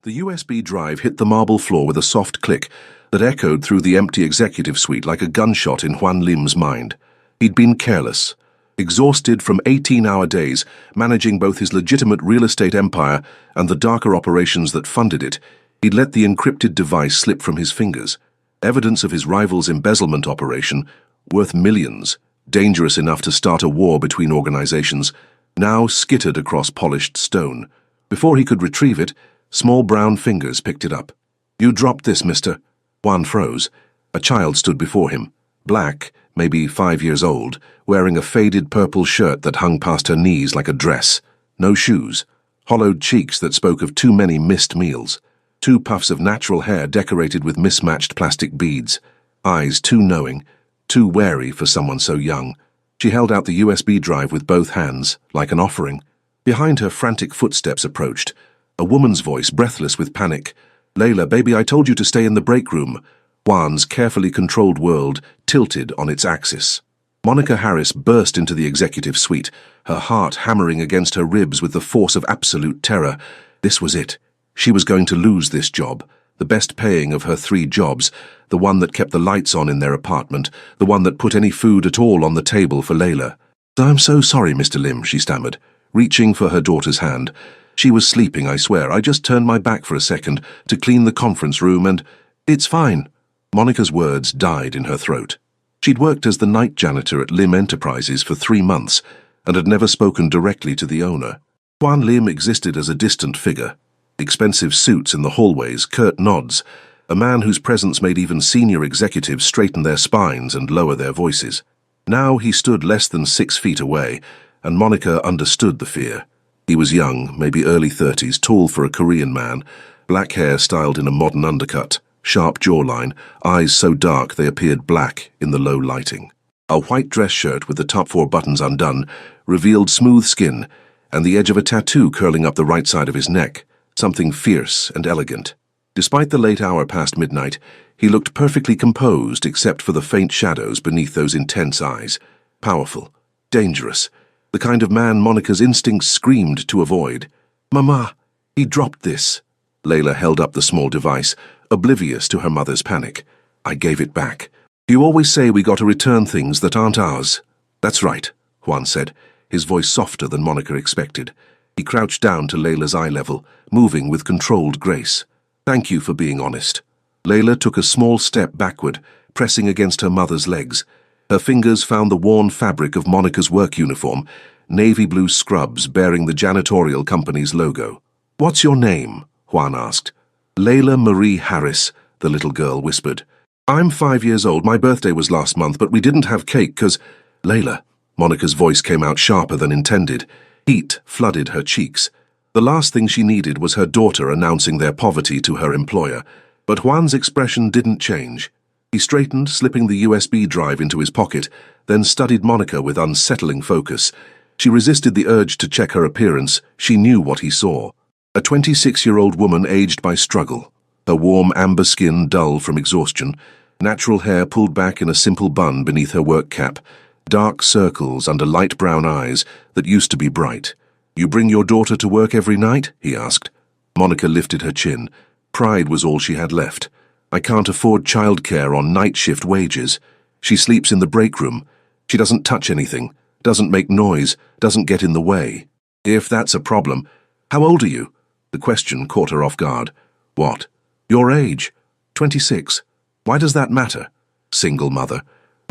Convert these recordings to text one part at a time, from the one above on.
The USB drive hit the marble floor with a soft click that echoed through the empty executive suite like a gunshot in Juan Lim's mind. He'd been careless, exhausted from 18-hour days, managing both his legitimate real estate empire and the darker operations that funded it. He'd let the encrypted device slip from his fingers. Evidence of his rival's embezzlement operation, worth millions, dangerous enough to start a war between organizations, now skittered across polished stone. Before he could retrieve it, small brown fingers picked it up. "You dropped this, mister." Juan froze. A child stood before him, black, maybe 5 years old, wearing a faded purple shirt that hung past her knees like a dress. No shoes. Hollowed cheeks that spoke of too many missed meals. 2 puffs of natural hair decorated with mismatched plastic beads. Eyes too knowing, too wary for someone so young. She held out the USB drive with both hands, like an offering. Behind her, frantic footsteps approached. A woman's voice, breathless with panic. "Layla, baby, I told you to stay in the break room." Juan's carefully controlled world tilted on its axis. Monica Harris burst into the executive suite, her heart hammering against her ribs with the force of absolute terror. This was it. She was going to lose this job, the best paying of her 3 jobs, the one that kept the lights on in their apartment, the one that put any food at all on the table for Layla. "I'm so sorry, Mr. Lim," she stammered, reaching for her daughter's hand. "She was sleeping, I swear. I just turned my back for a second to clean the conference room and it's fine." Monica's words died in her throat. She'd worked as the night janitor at Lim Enterprises for 3 months and had never spoken directly to the owner. Juan Lim existed as a distant figure. Expensive suits in the hallways, curt nods, a man whose presence made even senior executives straighten their spines and lower their voices. Now he stood less than 6 feet away, and Monica understood the fear. He was young, maybe early 30s, tall for a Korean man, black hair styled in a modern undercut, sharp jawline, eyes so dark they appeared black in the low lighting. A white dress shirt with the top 4 buttons undone revealed smooth skin and the edge of a tattoo curling up the right side of his neck, something fierce and elegant. Despite the late hour past midnight, he looked perfectly composed except for the faint shadows beneath those intense eyes. Powerful, dangerous, the kind of man Monica's instincts screamed to avoid. "Mama, he dropped this." Layla held up the small device, oblivious to her mother's panic. "I gave it back. You always say we got to return things that aren't ours." "That's right," Juan said, his voice softer than Monica expected. He crouched down to Layla's eye level, moving with controlled grace. "Thank you for being honest." Layla took a small step backward, pressing against her mother's legs. Her fingers found the worn fabric of Monica's work uniform, navy blue scrubs bearing the janitorial company's logo. "What's your name?" Juan asked. "Layla Marie Harris," the little girl whispered. "I'm 5 years old. My birthday was last month, but we didn't have cake 'cause—" "Layla," Monica's voice came out sharper than intended. Heat flooded her cheeks. The last thing she needed was her daughter announcing their poverty to her employer. But Juan's expression didn't change. He straightened, slipping the USB drive into his pocket, then studied Monica with unsettling focus. She resisted the urge to check her appearance. She knew what he saw. A 26-year-old woman aged by struggle, her warm amber skin dull from exhaustion, natural hair pulled back in a simple bun beneath her work cap, dark circles under light brown eyes that used to be bright. "You bring your daughter to work every night?" he asked. Monica lifted her chin. Pride was all she had left. "I can't afford childcare on night shift wages. She sleeps in the break room. She doesn't touch anything, doesn't make noise, doesn't get in the way." "If that's a problem, how old are you?" The question caught her off guard. "What?" "Your age. 26. Why does that matter?" "Single mother."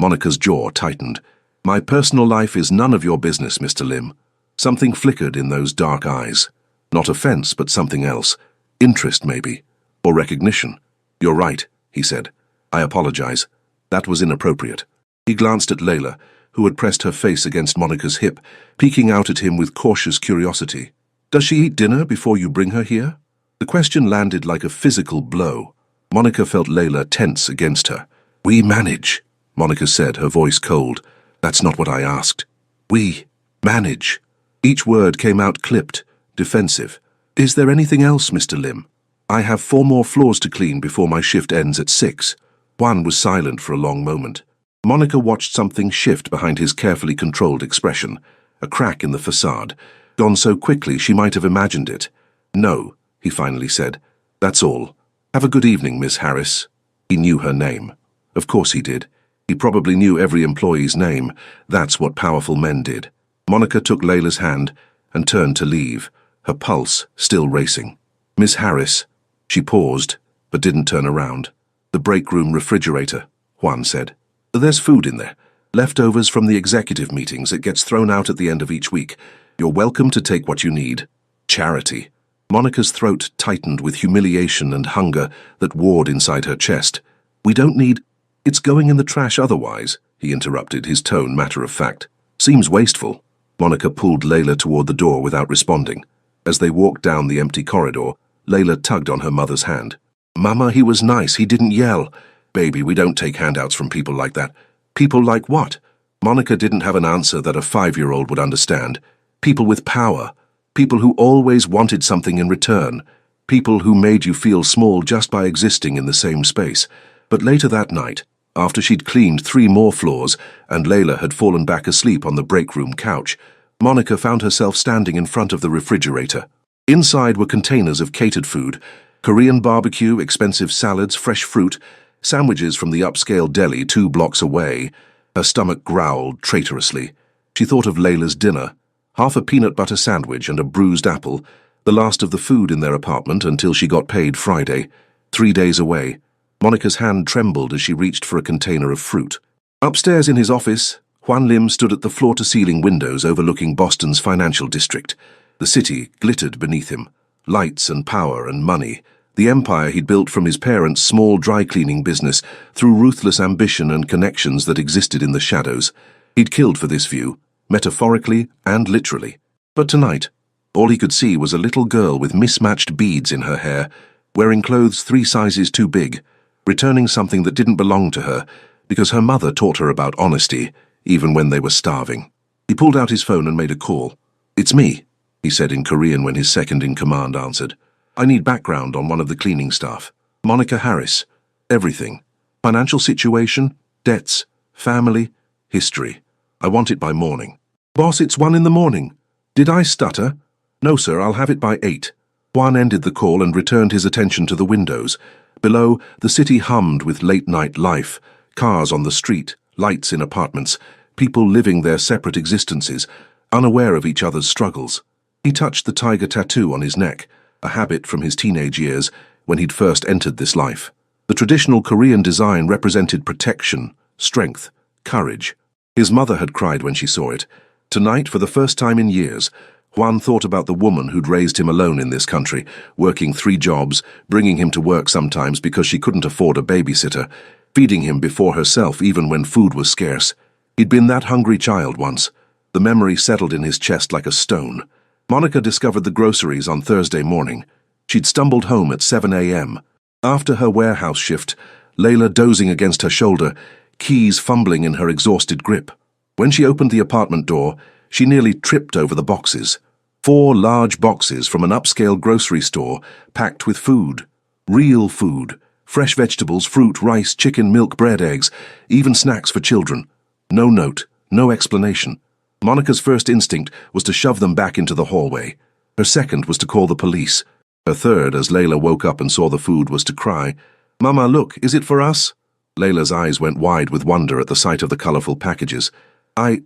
Monica's jaw tightened. "My personal life is none of your business, Mr. Lim." Something flickered in those dark eyes. Not offense, but something else. Interest, maybe. Or recognition. "You're right," he said. "I apologize. That was inappropriate." He glanced at Layla, who had pressed her face against Monica's hip, peeking out at him with cautious curiosity. "Does she eat dinner before you bring her here?" The question landed like a physical blow. Monica felt Layla tense against her. "We manage," Monica said, her voice cold. "That's not what I asked." "We manage." Each word came out clipped, defensive. "Is there anything else, Mr. Lim?" "I have 4 more floors to clean before my shift ends at 6. Juan was silent for a long moment. Monica watched something shift behind his carefully controlled expression, a crack in the facade, gone so quickly she might have imagined it. "No," he finally said. That's all. Have a good evening, Miss Harris. He knew her name. Of course he did. He probably knew every employee's name. That's what powerful men did. Monica took Layla's hand and turned to leave, her pulse still racing. Miss Harris. She paused, but didn't turn around. The break room refrigerator, Juan said. There's food in there. Leftovers from the executive meetings. It gets thrown out at the end of each week. You're welcome to take what you need. Charity. Monica's throat tightened with humiliation and hunger that warred inside her chest. We don't need... It's going in the trash otherwise, he interrupted, his tone matter of fact. Seems wasteful. Monica pulled Layla toward the door without responding. As they walked down the empty corridor, Layla tugged on her mother's hand. Mama, he was nice, he didn't yell. Baby, we don't take handouts from people like that. People like what? Monica didn't have an answer that a 5-year-old would understand. People with power. People who always wanted something in return. People who made you feel small just by existing in the same space. But later that night, after she'd cleaned 3 more floors and Layla had fallen back asleep on the break room couch, Monica found herself standing in front of the refrigerator. Inside were containers of catered food, Korean barbecue, expensive salads, fresh fruit, sandwiches from the upscale deli 2 blocks away. Her stomach growled traitorously. She thought of Layla's dinner, half a peanut butter sandwich and a bruised apple, the last of the food in their apartment until she got paid Friday, 3 days away. Monica's hand trembled as she reached for a container of fruit. Upstairs in his office, Juan Lim stood at the floor-to-ceiling windows overlooking Boston's financial district. The city glittered beneath him. Lights and power and money. The empire he'd built from his parents' small dry-cleaning business through ruthless ambition and connections that existed in the shadows. He'd killed for this view, metaphorically and literally. But tonight, all he could see was a little girl with mismatched beads in her hair, wearing clothes 3 sizes too big, returning something that didn't belong to her because her mother taught her about honesty, even when they were starving. He pulled out his phone and made a call. It's me, he said in Korean when his second-in-command answered. I need background on one of the cleaning staff. Monica Harris. Everything. Financial situation, debts, family, history. I want it by morning. Boss, it's 1 in the morning. Did I stutter? No, sir, I'll have it by 8. Juan ended the call and returned his attention to the windows. Below, the city hummed with late-night life, cars on the street, lights in apartments, people living their separate existences, unaware of each other's struggles. He touched the tiger tattoo on his neck, a habit from his teenage years when he'd first entered this life. The traditional Korean design represented protection, strength, courage. His mother had cried when she saw it. Tonight, for the first time in years, Juan thought about the woman who'd raised him alone in this country, working 3 jobs, bringing him to work sometimes because she couldn't afford a babysitter, feeding him before herself even when food was scarce. He'd been that hungry child once. The memory settled in his chest like a stone. Monica discovered the groceries on Thursday morning. She'd stumbled home at 7 a.m. After her warehouse shift, Layla dozing against her shoulder, keys fumbling in her exhausted grip. When she opened the apartment door, she nearly tripped over the boxes. 4 large boxes from an upscale grocery store packed with food. Real food. Fresh vegetables, fruit, rice, chicken, milk, bread, eggs, even snacks for children. No note, no explanation. Monica's first instinct was to shove them back into the hallway. Her second was to call the police. Her third, as Layla woke up and saw the food, was to cry, "Mama, look, is it for us?" Layla's eyes went wide with wonder at the sight of the colorful packages. I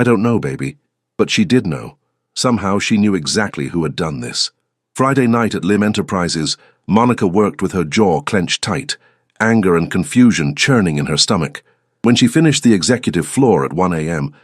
don't know, baby. But she did know. Somehow she knew exactly who had done this. Friday night at Lim Enterprises, Monica worked with her jaw clenched tight, anger and confusion churning in her stomach. When she finished the executive floor at 1 a.m.,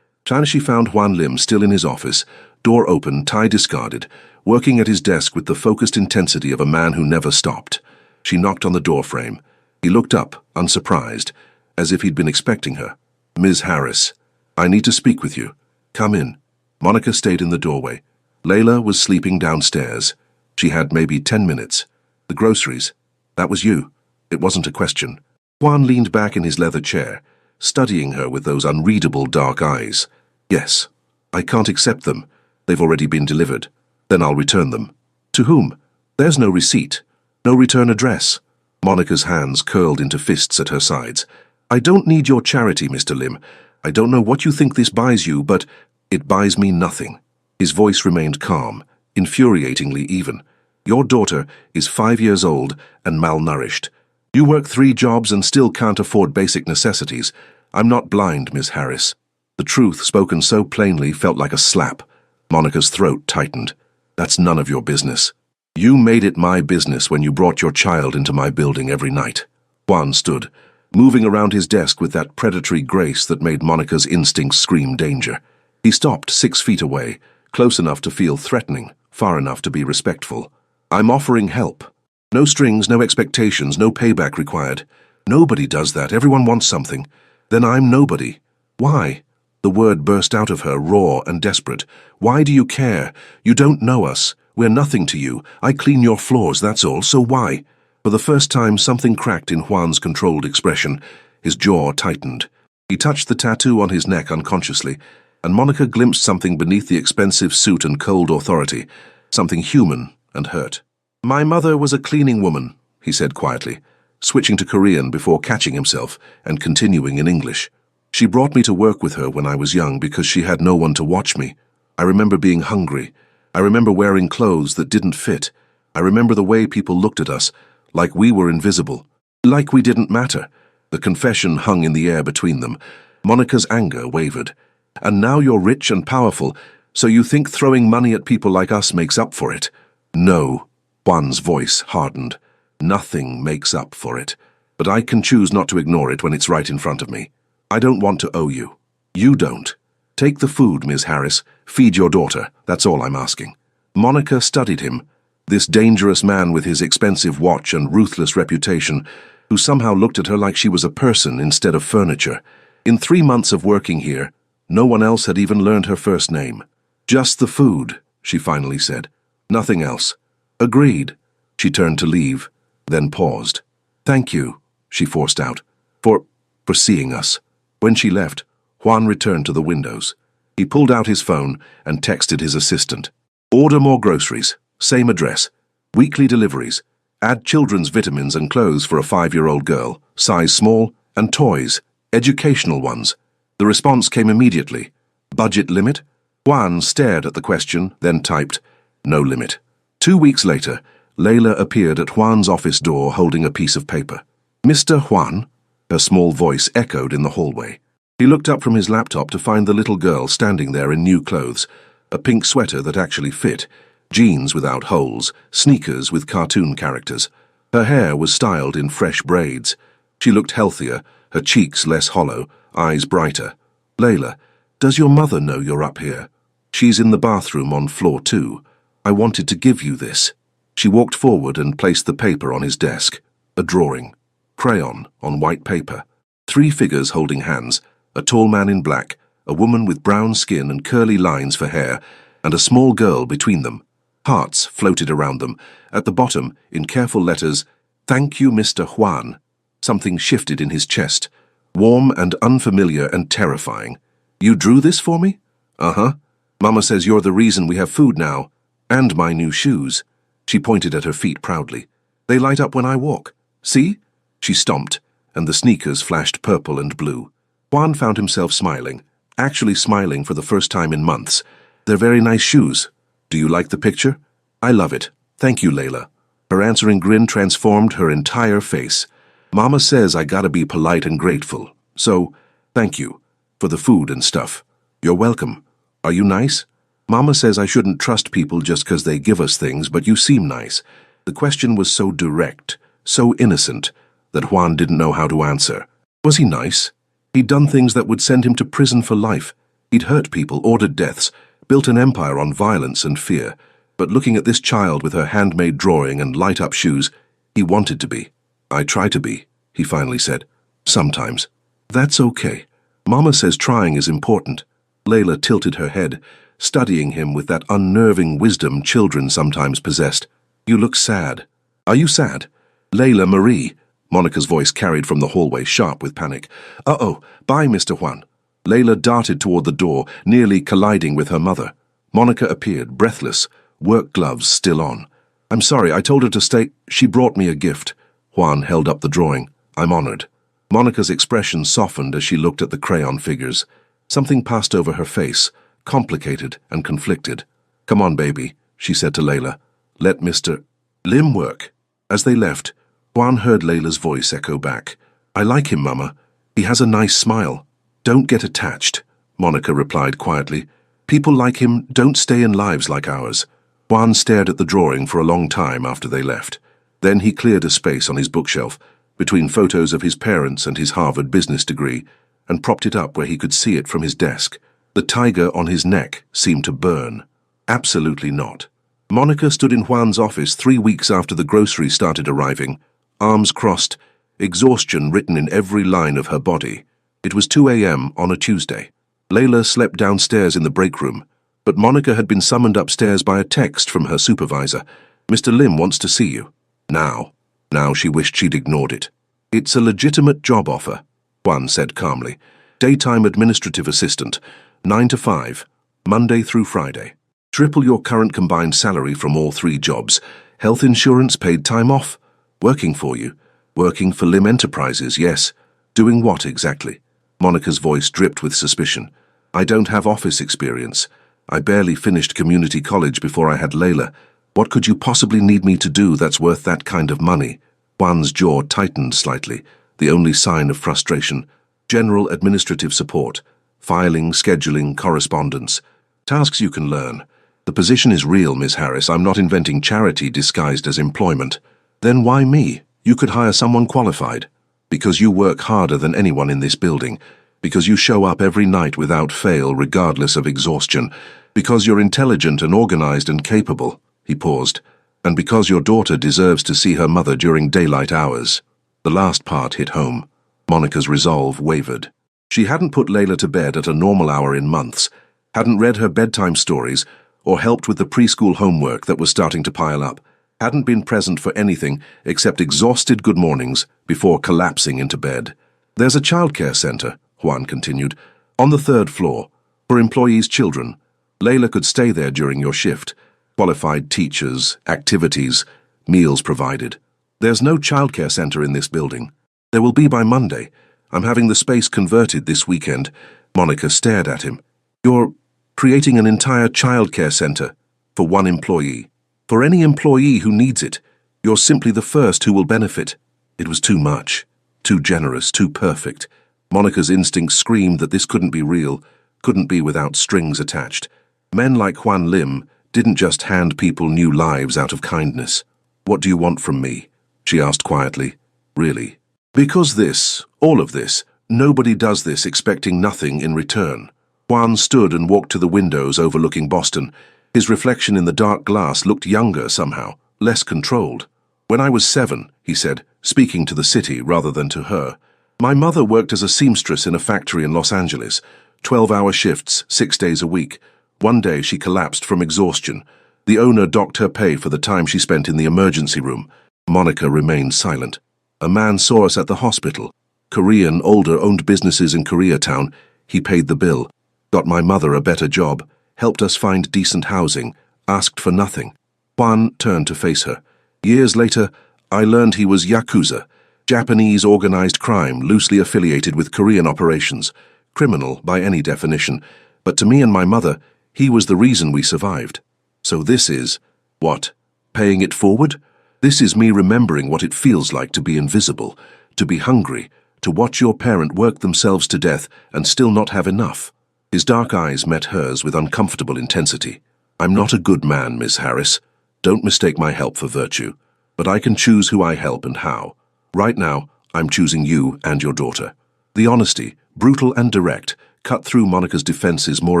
she found Juan Lim still in his office, door open, tie discarded, working at his desk with the focused intensity of a man who never stopped. She knocked on the doorframe. He looked up, unsurprised, as if he'd been expecting her. "Ms. Harris, I need to speak with you. Come in." Monica stayed in the doorway. Layla was sleeping downstairs. She had maybe 10 minutes. The groceries. That was you. It wasn't a question. Juan leaned back in his leather chair, studying her with those unreadable dark eyes. "Yes. I can't accept them. They've already been delivered. Then I'll return them." "To whom?" "There's no receipt. No return address." Monica's hands curled into fists at her sides. "I don't need your charity, Mr. Lim. I don't know what you think this buys you, but it buys me nothing." His voice remained calm, infuriatingly even. Your daughter is 5 years old and malnourished. You work 3 jobs and still can't afford basic necessities. I'm not blind, Miss Harris." The truth, spoken so plainly, felt like a slap. Monica's throat tightened. "That's none of your business. You made it my business when you brought your child into my building every night." Juan stood, moving around his desk with that predatory grace that made Monica's instincts scream danger. He stopped 6 feet away, close enough to feel threatening, far enough to be respectful. "I'm offering help. No strings, no expectations, no payback required. Nobody does that. Everyone wants something. Then I'm nobody. Why?" The word burst out of her, raw and desperate. "Why do you care? You don't know us. We're nothing to you. I clean your floors, that's all. So why?" For the first time, something cracked in Juan's controlled expression. His jaw tightened. He touched the tattoo on his neck unconsciously, and Monica glimpsed something beneath the expensive suit and cold authority, something human and hurt. "My mother was a cleaning woman," he said quietly, switching to Korean before catching himself and continuing in English. "She brought me to work with her when I was young because she had no one to watch me. I remember being hungry. I remember wearing clothes that didn't fit. I remember the way people looked at us, like we were invisible, like we didn't matter." The confession hung in the air between them. Monica's anger wavered. "And now you're rich and powerful, so you think throwing money at people like us makes up for it?" "No." Juan's voice hardened. "Nothing makes up for it. But I can choose not to ignore it when it's right in front of me. I don't want to owe you. You don't. Take the food, Ms. Harris. Feed your daughter. That's all I'm asking." Monica studied him, this dangerous man with his expensive watch and ruthless reputation, who somehow looked at her like she was a person instead of furniture. In 3 months of working here, no one else had even learned her first name. "Just the food," she finally said. "Nothing else." "Agreed." She turned to leave, then paused. "Thank you," she forced out, for seeing us." When she left, Juan returned to the windows. He pulled out his phone and texted his assistant. "Order more groceries. Same address. Weekly deliveries. Add children's vitamins and clothes for a 5-year-old girl, size small, and toys, educational ones." The response came immediately. "Budget limit?" Juan stared at the question, then typed, "No limit." 2 weeks later, Layla appeared at Juan's office door holding a piece of paper. "Mr. Juan?" Her small voice echoed in the hallway. He looked up from his laptop to find the little girl standing there in new clothes, a pink sweater that actually fit, jeans without holes, sneakers with cartoon characters. Her hair was styled in fresh braids. She looked healthier, her cheeks less hollow, eyes brighter. "Layla, does your mother know you're up here? She's in the bathroom on floor 2. I wanted to give you this." She walked forward and placed the paper on his desk. A drawing. Crayon on white paper. 3 figures holding hands, a tall man in black, a woman with brown skin and curly lines for hair, and a small girl between them. Hearts floated around them. At the bottom, in careful letters, "Thank you, Mr. Juan." Something shifted in his chest. Warm and unfamiliar and terrifying. "You drew this for me?" "Uh-huh. Mama says you're the reason we have food now. And my new shoes." She pointed at her feet proudly. "They light up when I walk. See?" She stomped, and the sneakers flashed purple and blue. Juan found himself smiling, actually smiling for the first time in months. "They're very nice shoes. Do you like the picture?" "I love it. Thank you, Layla." Her answering grin transformed her entire face. "Mama says I gotta be polite and grateful. So, thank you. For the food and stuff. You're welcome. Are you nice?" "Mama says I shouldn't trust people just 'cause they give us things, but you seem nice." The question was so direct, so innocent, that Juan didn't know how to answer. Was he nice? He'd done things that would send him to prison for life. He'd hurt people, ordered deaths, built an empire on violence and fear. But looking at this child with her handmade drawing and light-up shoes, he wanted to be. "I try to be," he finally said. "Sometimes." "That's okay. Mama says trying is important." Layla tilted her head, studying him with that unnerving wisdom children sometimes possessed. "You look sad." "Are you sad?" "Layla Marie." Monica's voice carried from the hallway, sharp with panic. "Uh-oh, bye, Mr. Juan." Layla darted toward the door, nearly colliding with her mother. Monica appeared, breathless, work gloves still on. "I'm sorry, I told her to stay. She brought me a gift." Juan held up the drawing. "I'm honored." Monica's expression softened as she looked at the crayon figures. Something passed over her face, complicated and conflicted. "Come on, baby," she said to Layla. "Let Mr. Lim work. As they left, Juan heard Layla's voice echo back. I like him, Mama. He has a nice smile. Don't get attached, Monica replied quietly. People like him don't stay in lives like ours. Juan stared at the drawing for a long time after they left. Then he cleared a space on his bookshelf, between photos of his parents and his Harvard business degree, and propped it up where he could see it from his desk. The tiger on his neck seemed to burn. Absolutely not. Monica stood in Juan's office 3 weeks after the groceries started arriving, arms crossed, exhaustion written in every line of her body. It was 2 a.m. on a Tuesday. Layla slept downstairs in the break room, but Monica had been summoned upstairs by a text from her supervisor. Mr. Lim wants to see you. Now. Now she wished she'd ignored it. It's a legitimate job offer, Juan said calmly. Daytime administrative assistant, 9 to 5, Monday through Friday. Triple your current combined salary from all 3 jobs. Health insurance, paid time off. Working for you. Working for Lim Enterprises, yes. Doing what exactly? Monica's voice dripped with suspicion. I don't have office experience. I barely finished community college before I had Layla. What could you possibly need me to do that's worth that kind of money? Juan's jaw tightened slightly, the only sign of frustration. General administrative support. Filing, scheduling, correspondence. Tasks you can learn. The position is real, Miss Harris. I'm not inventing charity disguised as employment. Then why me? You could hire someone qualified. Because you work harder than anyone in this building. Because you show up every night without fail, regardless of exhaustion. Because you're intelligent and organized and capable. He paused. And because your daughter deserves to see her mother during daylight hours. The last part hit home. Monica's resolve wavered. She hadn't put Layla to bed at a normal hour in months, hadn't read her bedtime stories, or helped with the preschool homework that was starting to pile up, hadn't been present for anything except exhausted good mornings before collapsing into bed. There's a childcare center, Juan continued, on the 3rd floor, for employees' children. Layla could stay there during your shift. Qualified teachers, activities, meals provided. There's no childcare center in this building. There will be by Monday. I'm having the space converted this weekend. Monica stared at him. You're creating an entire childcare center for one employee. For any employee who needs it, you're simply the first who will benefit. It was too much, too generous, too perfect. Monica's instincts screamed that this couldn't be real, couldn't be without strings attached. Men like Juan Lim didn't just hand people new lives out of kindness. What do you want from me? She asked quietly. Really? Because this, all of this, nobody does this expecting nothing in return. Juan stood and walked to the windows overlooking Boston. His reflection in the dark glass looked younger somehow, less controlled. When I was 7, he said, speaking to the city rather than to her, my mother worked as a seamstress in a factory in Los Angeles, 12-hour shifts, 6 days a week. One day she collapsed from exhaustion. The owner docked her pay for the time she spent in the emergency room. Monica remained silent. A man saw us at the hospital. Korean, older, owned businesses in Koreatown. He paid the bill, got my mother a better job, helped us find decent housing, asked for nothing. Juan turned to face her. Years later, I learned he was Yakuza, Japanese organized crime loosely affiliated with Korean operations, criminal by any definition, but to me and my mother, he was the reason we survived. So this is, what, paying it forward? This is me remembering what it feels like to be invisible, to be hungry, to watch your parent work themselves to death and still not have enough. His dark eyes met hers with uncomfortable intensity. I'm not a good man, Miss Harris. Don't mistake my help for virtue. But I can choose who I help and how. Right now, I'm choosing you and your daughter. The honesty, brutal and direct, cut through Monica's defenses more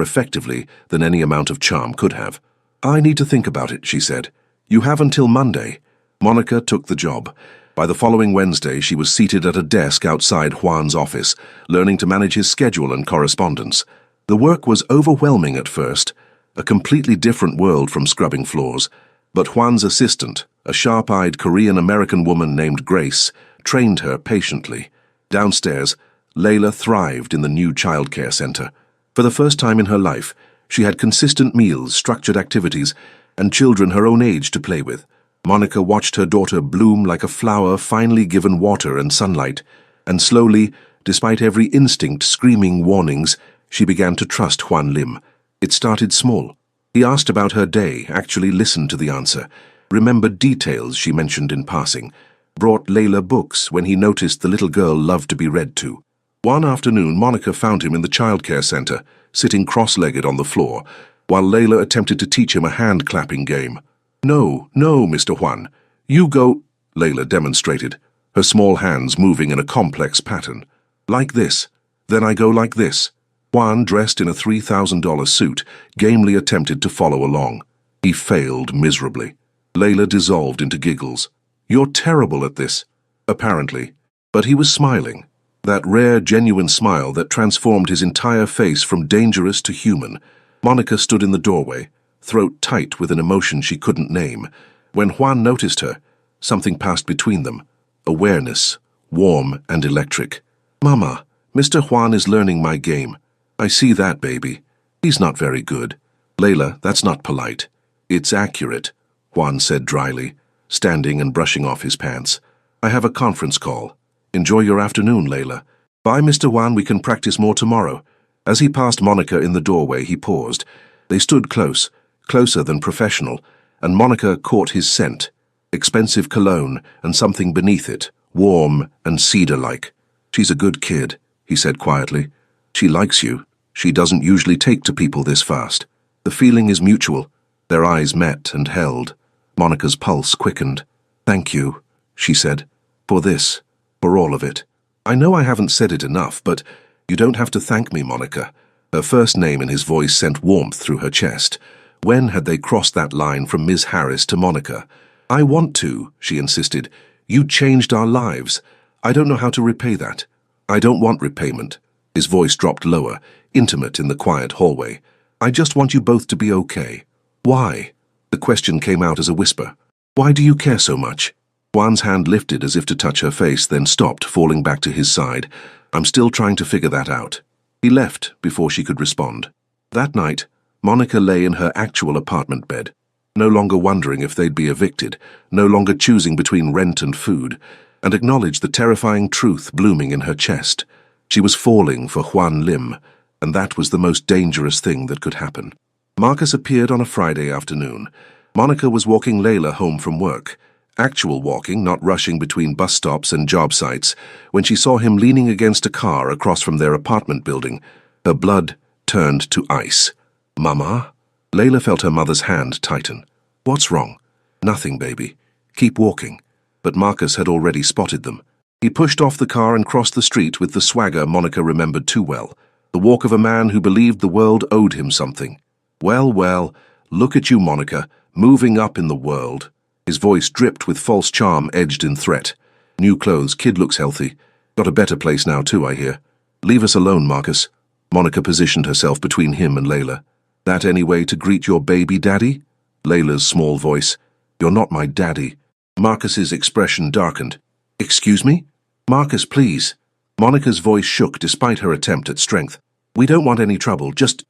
effectively than any amount of charm could have. I need to think about it, she said. You have until Monday. Monica took the job. By the following Wednesday, she was seated at a desk outside Juan's office, learning to manage his schedule and correspondence. The work was overwhelming at first, a completely different world from scrubbing floors. But Juan's assistant, a sharp-eyed Korean-American woman named Grace, trained her patiently. Downstairs, Layla thrived in the new childcare center. For the first time in her life, she had consistent meals, structured activities, and children her own age to play with. Monica watched her daughter bloom like a flower finally given water and sunlight, and slowly, despite every instinct screaming warnings, she began to trust Juan Lim. It started small. He asked about her day, actually listened to the answer. remembered details she mentioned in passing, brought Layla books when he noticed the little girl loved to be read to. One afternoon, Monica found him in the childcare center, sitting cross-legged on the floor, while Layla attempted to teach him a hand-clapping game. "No, no, Mr. Juan. You go," Layla demonstrated, her small hands moving in a complex pattern. "Like this. Then I go like this." Juan, dressed in a $3,000 suit, gamely attempted to follow along. He failed miserably. Layla dissolved into giggles. "You're terrible at this." Apparently. But he was smiling. That rare, genuine smile that transformed his entire face from dangerous to human. Monica stood in the doorway, throat tight with an emotion she couldn't name. When Juan noticed her, something passed between them. Awareness, warm and electric. "Mama, Mr. Juan is learning my game. I see that, baby. He's not very good." "Layla, that's not polite." "It's accurate," Juan said dryly, standing and brushing off his pants. "I have a conference call. Enjoy your afternoon, Layla. Bye, Mr. Juan, we can practice more tomorrow." As he passed Monica in the doorway, he paused. They stood close, closer than professional, and Monica caught his scent. Expensive cologne and something beneath it, warm and cedar-like. "She's a good kid," he said quietly. "She likes you. She doesn't usually take to people this fast." The feeling is mutual. Their eyes met and held. Monica's pulse quickened. "Thank you," she said, "for this, for all of it. I know I haven't said it enough, but you don't have to thank me, Monica." Her first name in his voice sent warmth through her chest. When had they crossed that line from Ms. Harris to Monica? "I want to," she insisted. "You changed our lives. I don't know how to repay that." "I don't want repayment." His voice dropped lower, intimate in the quiet hallway. "I just want you both to be okay." "Why?" The question came out as a whisper. "Why do you care so much?" Juan's hand lifted as if to touch her face, then stopped, falling back to his side. "I'm still trying to figure that out." He left before she could respond. That night, Monica lay in her actual apartment bed, no longer wondering if they'd be evicted, no longer choosing between rent and food, and acknowledged the terrifying truth blooming in her chest. She was falling for Juan Lim, and that was the most dangerous thing that could happen. Marcus appeared on a Friday afternoon. Monica was walking Layla home from work. Actual walking, not rushing between bus stops and job sites, when she saw him leaning against a car across from their apartment building. Her blood turned to ice. "Mama?" Layla felt her mother's hand tighten. "What's wrong?" "Nothing, baby. Keep walking." But Marcus had already spotted them. He pushed off the car and crossed the street with the swagger Monica remembered too well, the walk of a man who believed the world owed him something. "Well, well, look at you, Monica, moving up in the world." His voice dripped with false charm edged in threat. "New clothes, kid looks healthy. Got a better place now too, I hear." "Leave us alone, Marcus." Monica positioned herself between him and Layla. "That any way to greet your baby daddy?" Layla's small voice. "You're not my daddy." Marcus's expression darkened. "Excuse me?" "Marcus, please." Monica's voice shook despite her attempt at strength. "We don't want any trouble, just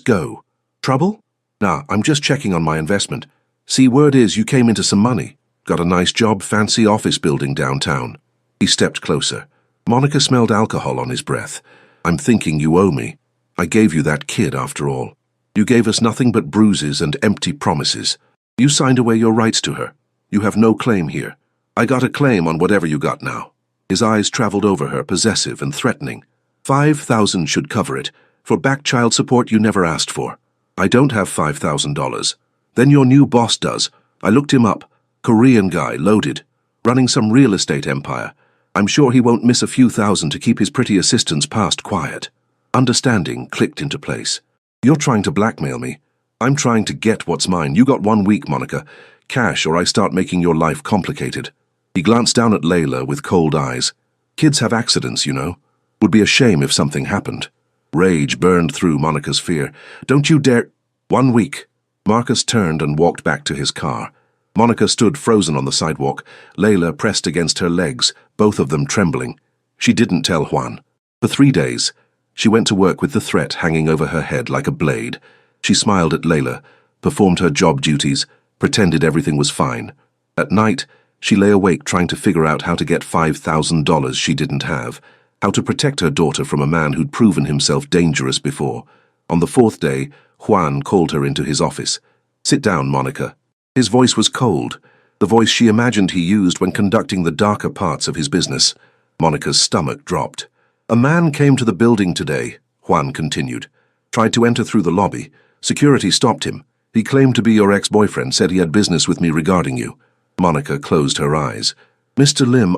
go." "Trouble?" "Nah, I'm just checking on my investment. See, word is you came into some money. Got a nice job, fancy office building downtown." He stepped closer. Monica smelled alcohol on his breath. "I'm thinking you owe me. I gave you that kid after all. You gave us nothing but bruises and empty promises. You signed away your rights to her. You have no claim here. I got a claim on whatever you got now." His eyes traveled over her, possessive and threatening. $5,000 should cover it, for back child support you never asked for. I don't have $5,000. Then your new boss does. I looked him up. Korean guy, loaded. Running some real estate empire. I'm sure he won't miss a few thousand to keep his pretty assistant's past quiet. Understanding clicked into place. "You're trying to blackmail me. I'm trying to get what's mine. You got 1 week, Monica. Cash, or I start making your life complicated." He glanced down at Layla with cold eyes. "Kids have accidents, you know. Would be a shame if something happened." Rage burned through Monica's fear. "Don't you dare—" 1 week. Marcus turned and walked back to his car. Monica stood frozen on the sidewalk, Layla pressed against her legs, both of them trembling. She didn't tell Juan. For 3 days, she went to work with the threat hanging over her head like a blade. She smiled at Layla, performed her job duties, pretended everything was fine. At night, she lay awake trying to figure out how to get $5,000 she didn't have, how to protect her daughter from a man who'd proven himself dangerous before. On the 4th day, Juan called her into his office. "Sit down, Monica." His voice was cold, the voice she imagined he used when conducting the darker parts of his business. Monica's stomach dropped. "A man came to the building today," Juan continued. "Tried to enter through the lobby. Security stopped him. He claimed to be your ex-boyfriend, said he had business with me regarding you." Monica closed her eyes. "Mr. Lim,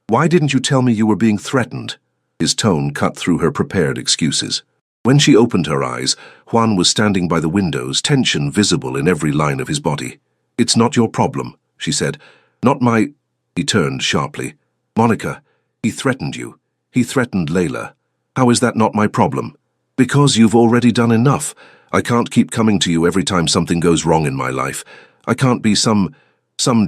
why didn't you tell me you were being threatened?" His tone cut through her prepared excuses. When she opened her eyes, Juan was standing by the windows, tension visible in every line of his body. "It's not your problem," she said. "Not my—" He turned sharply. "Monica, he threatened you. He threatened Layla. How is that not my problem?" "Because you've already done enough. I can't keep coming to you every time something goes wrong in my life. I can't be some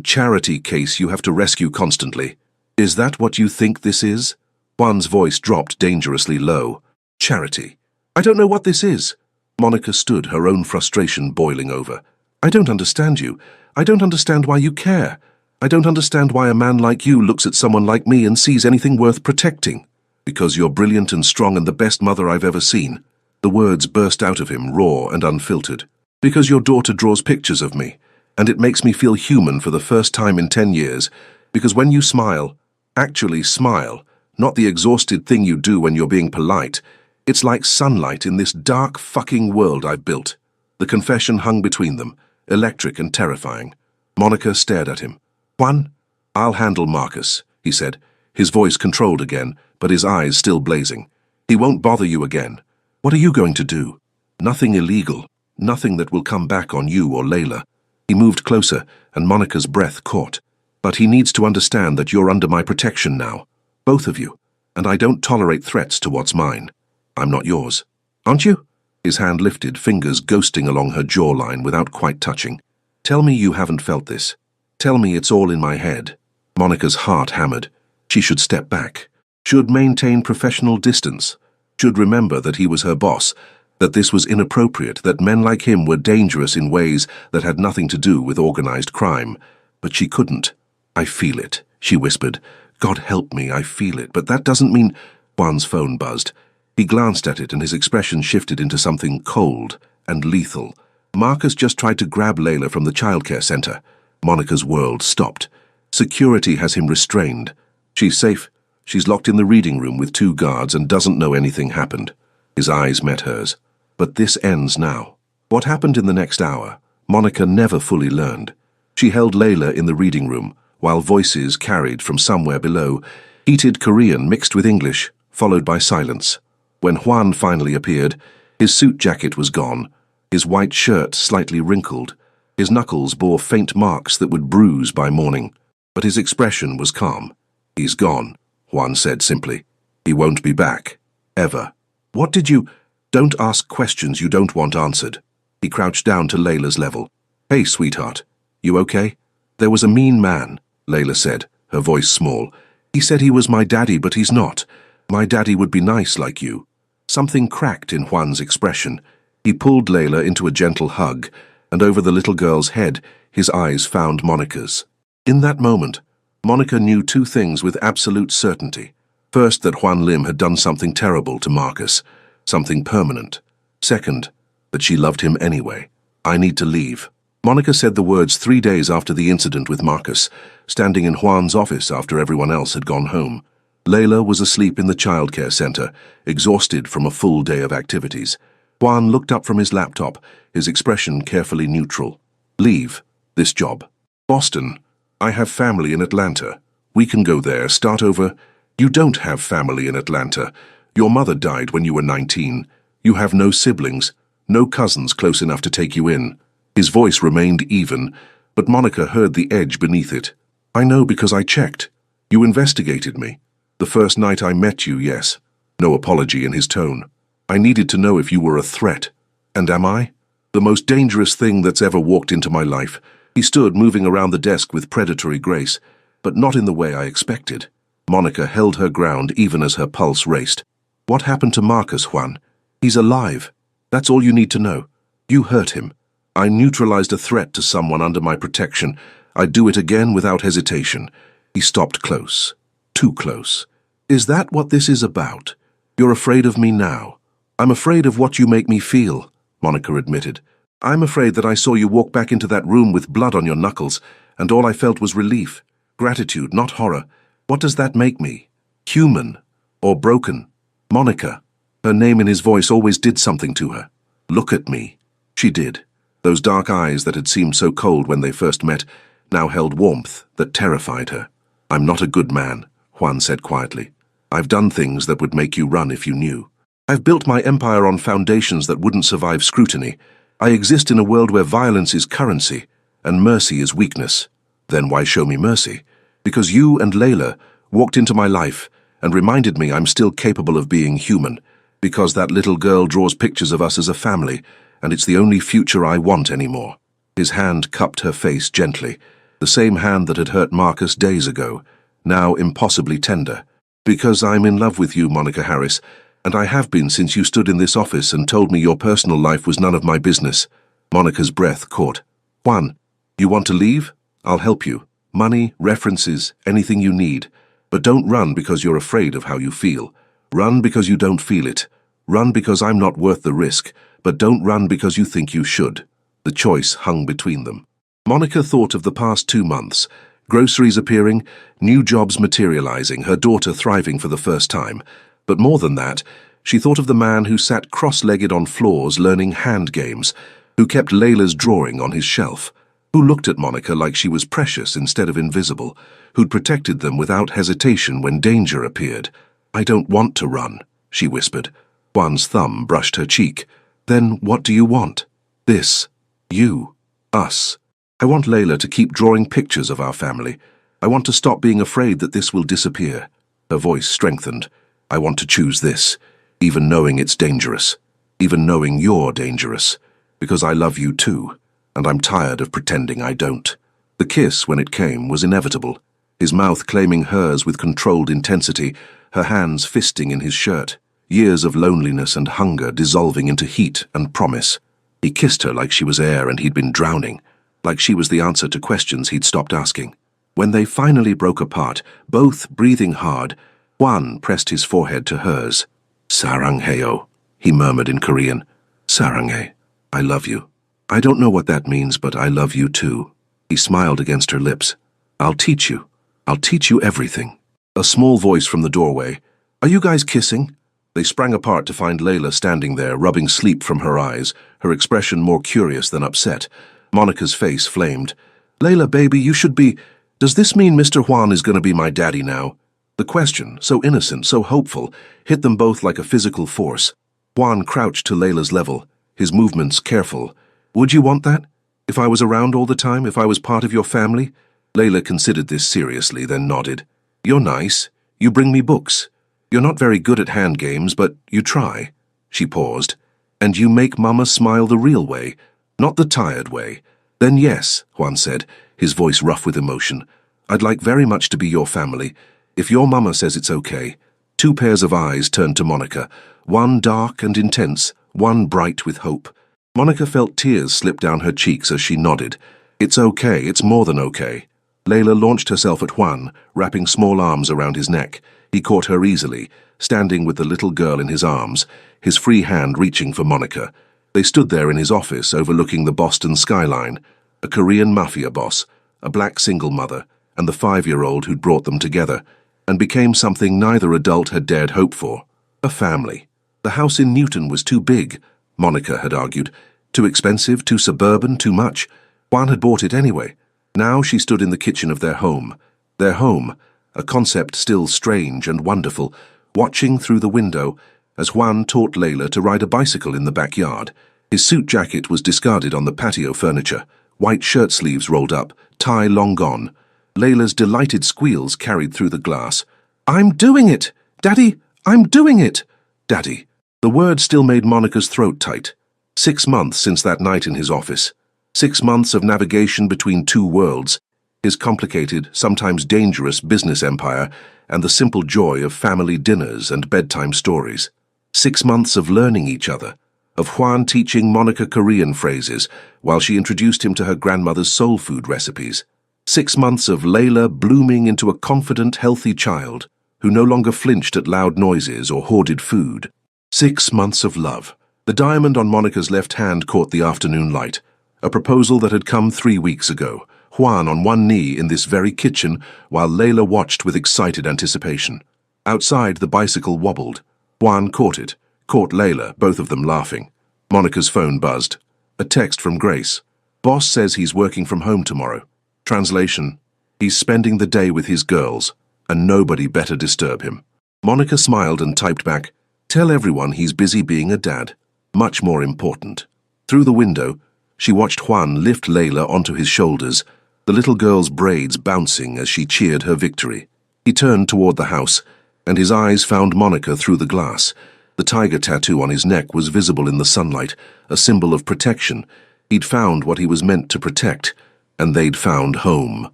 charity case you have to rescue constantly." "Is that what you think this is?" Juan's voice dropped dangerously low. "Charity? I don't know what this is." Monica stood, her own frustration boiling over. "I don't understand you. I don't understand why you care. I don't understand why a man like you looks at someone like me and sees anything worth protecting." "Because you're brilliant and strong and the best mother I've ever seen." The words burst out of him, raw and unfiltered. "Because your daughter draws pictures of me, and it makes me feel human for the first time in 10 years. Because when you smile, actually smile, not the exhausted thing you do when you're being polite, it's like sunlight in this dark fucking world I've built." The confession hung between them, electric and terrifying. Monica stared at him. "Juan, I'll handle Marcus," he said, his voice controlled again, but his eyes still blazing. "He won't bother you again. What are you going to do?" "Nothing illegal. Nothing that will come back on you or Layla." He moved closer, and Monica's breath caught. "But he needs to understand that you're under my protection now. Both of you. And I don't tolerate threats to what's mine. I'm not yours. Aren't you?" His hand lifted, fingers ghosting along her jawline without quite touching. "Tell me you haven't felt this. Tell me it's all in my head." Monica's heart hammered. She should step back. Should maintain professional distance. Should remember that he was her boss, that this was inappropriate, that men like him were dangerous in ways that had nothing to do with organized crime. But she couldn't. "I feel it," she whispered. "God help me, I feel it, but that doesn't mean—" Juan's phone buzzed. He glanced at it and his expression shifted into something cold and lethal. "Marcus just tried to grab Layla from the childcare center." Monica's world stopped. "Security has him restrained. She's safe. She's locked in the reading room with 2 guards and doesn't know anything happened." His eyes met hers. "But this ends now." What happened in the next hour, Monica never fully learned. She held Layla in the reading room, while voices carried from somewhere below, heated Korean mixed with English, followed by silence. When Juan finally appeared, his suit jacket was gone, his white shirt slightly wrinkled. His knuckles bore faint marks that would bruise by morning, but his expression was calm. "He's gone," Juan said simply. "He won't be back. Ever." "What did you—" "Don't ask questions you don't want answered." He crouched down to Layla's level. "Hey, sweetheart, you okay?" "There was a mean man," Layla said, her voice small. "He said he was my daddy, but he's not. My daddy would be nice like you." Something cracked in Juan's expression. He pulled Layla into a gentle hug, and over the little girl's head, his eyes found Monica's. In that moment, Monica knew 2 things with absolute certainty. First, that Juan Lim had done something terrible to Marcus, something permanent. Second, that she loved him anyway. "I need to leave." Monica said the words 3 days after the incident with Marcus, standing in Juan's office after everyone else had gone home. Layla was asleep in the childcare center, exhausted from a full day of activities. Juan looked up from his laptop, his expression carefully neutral. "Leave. This job. Boston. I have family in Atlanta. We can go there, start over." "You don't have family in Atlanta. Your mother died when you were 19. You have no siblings, no cousins close enough to take you in." His voice remained even, but Monica heard the edge beneath it. "I know because I checked. You investigated me. The first night I met you, yes." No apology in his tone. "I needed to know if you were a threat. And am I? The most dangerous thing that's ever walked into my life." He stood moving around the desk with predatory grace, but not in the way I expected. Monica held her ground even as her pulse raced. "What happened to Marcus, Juan? He's alive. That's all you need to know. You hurt him. I neutralized a threat to someone under my protection. I'd do it again without hesitation." He stopped close. Too close. "Is that what this is about? You're afraid of me now?" "I'm afraid of what you make me feel," Monica admitted. I'm afraid that I saw you walk back into that room with blood on your knuckles, and all I felt was relief, gratitude, not horror. What does that make me? Human or broken? Monica. Her name in his voice always did something to her. Look at me. She did. Those dark eyes that had seemed so cold when they first met now held warmth that terrified her. I'm not a good man, Juan said quietly. I've done things that would make you run if you knew. I've built my empire on foundations that wouldn't survive scrutiny. I exist in a world where violence is currency and mercy is weakness. Then why show me mercy? Because you and Layla walked into my life and reminded me I'm still capable of being human. Because that little girl draws pictures of us as a family, and it's the only future I want anymore. His hand cupped her face gently, the same hand that had hurt Marcus days ago, now impossibly tender. Because I'm in love with you, Monica Harris, and I have been since you stood in this office and told me your personal life was none of my business. Monica's breath caught. Juan, you want to leave? I'll help you. Money, references, anything you need. But don't run because you're afraid of how you feel. Run because you don't feel it. Run because I'm not worth the risk, but don't run because you think you should. The choice hung between them. Monica thought of the past 2 months, groceries appearing, new jobs materializing, her daughter thriving for the first time. But more than that, she thought of the man who sat cross-legged on floors learning hand games, who kept Layla's drawing on his shelf, who looked at Monica like she was precious instead of invisible, who'd protected them without hesitation when danger appeared. I don't want to run, she whispered. Juan's thumb brushed her cheek. Then what do you want? This. You. Us. I want Layla to keep drawing pictures of our family. I want to stop being afraid that this will disappear. Her voice strengthened. I want to choose this, even knowing it's dangerous, even knowing you're dangerous, because I love you too, and I'm tired of pretending I don't. The kiss, when it came, was inevitable, his mouth claiming hers with controlled intensity, her hands fisting in his shirt, years of loneliness and hunger dissolving into heat and promise. He kissed her like she was air and he'd been drowning, like she was the answer to questions he'd stopped asking. When they finally broke apart, both breathing hard, Juan pressed his forehead to hers. Sarangheo, he murmured in Korean. Saranghe, I love you. I don't know what that means, but I love you too. He smiled against her lips. I'll teach you. I'll teach you everything. A small voice from the doorway. Are you guys kissing? They sprang apart to find Layla standing there, rubbing sleep from her eyes, her expression more curious than upset. Monica's face flamed. Layla, baby, you should be... Does this mean Mr. Juan is going to be my daddy now? The question, so innocent, so hopeful, hit them both like a physical force. Juan crouched to Layla's level, his movements careful. Would you want that? If I was around all the time, if I was part of your family? Layla considered this seriously, then nodded. You're nice. You bring me books. You're not very good at hand games, but you try. She paused. And you make Mama smile the real way, not the tired way. Then yes, Juan said, his voice rough with emotion. I'd like very much to be your family. If your Mama says it's okay. 2 pairs of eyes turned to Monica, one dark and intense, one bright with hope. Monica felt tears slip down her cheeks as she nodded. It's okay, it's more than okay. Layla launched herself at Juan, wrapping small arms around his neck. He caught her easily, standing with the little girl in his arms, his free hand reaching for Monica. They stood there in his office overlooking the Boston skyline, a Korean mafia boss, a black single mother, and the 5-year-old who'd brought them together, and became something neither adult had dared hope for. A family. The house in Newton was too big, Monica had argued. Too expensive, too suburban, too much. Juan had bought it anyway. Now she stood in the kitchen of their home, a concept still strange and wonderful, watching through the window as Juan taught Layla to ride a bicycle in the backyard. His suit jacket was discarded on the patio furniture, white shirt sleeves rolled up, tie long gone. Layla's delighted squeals carried through the glass. I'm doing it! Daddy, I'm doing it! Daddy. The word still made Monica's throat tight. 6 months since that night in his office. 6 months of navigation between 2 worlds, his complicated, sometimes dangerous business empire, and the simple joy of family dinners and bedtime stories. 6 months of learning each other, of Juan teaching Monica Korean phrases while she introduced him to her grandmother's soul food recipes. 6 months of Layla blooming into a confident, healthy child who no longer flinched at loud noises or hoarded food. 6 months of love, The diamond on Monica's left hand caught the afternoon light, a proposal that had come 3 weeks ago, Juan on one knee in this very kitchen while Layla watched with excited anticipation. Outside, the bicycle wobbled. Juan caught it, caught Layla, both of them laughing. Monica's phone buzzed. A text from Grace. Boss says he's working from home tomorrow. Translation: he's spending the day with his girls, and nobody better disturb him. Monica smiled and typed back, "Tell everyone he's busy being a dad. Much more important." Through the window, she watched Juan lift Layla onto his shoulders, the little girl's braids bouncing as she cheered her victory. He turned toward the house, and his eyes found Monica through the glass. The tiger tattoo on his neck was visible in the sunlight, a symbol of protection. He'd found what he was meant to protect, and they'd found home.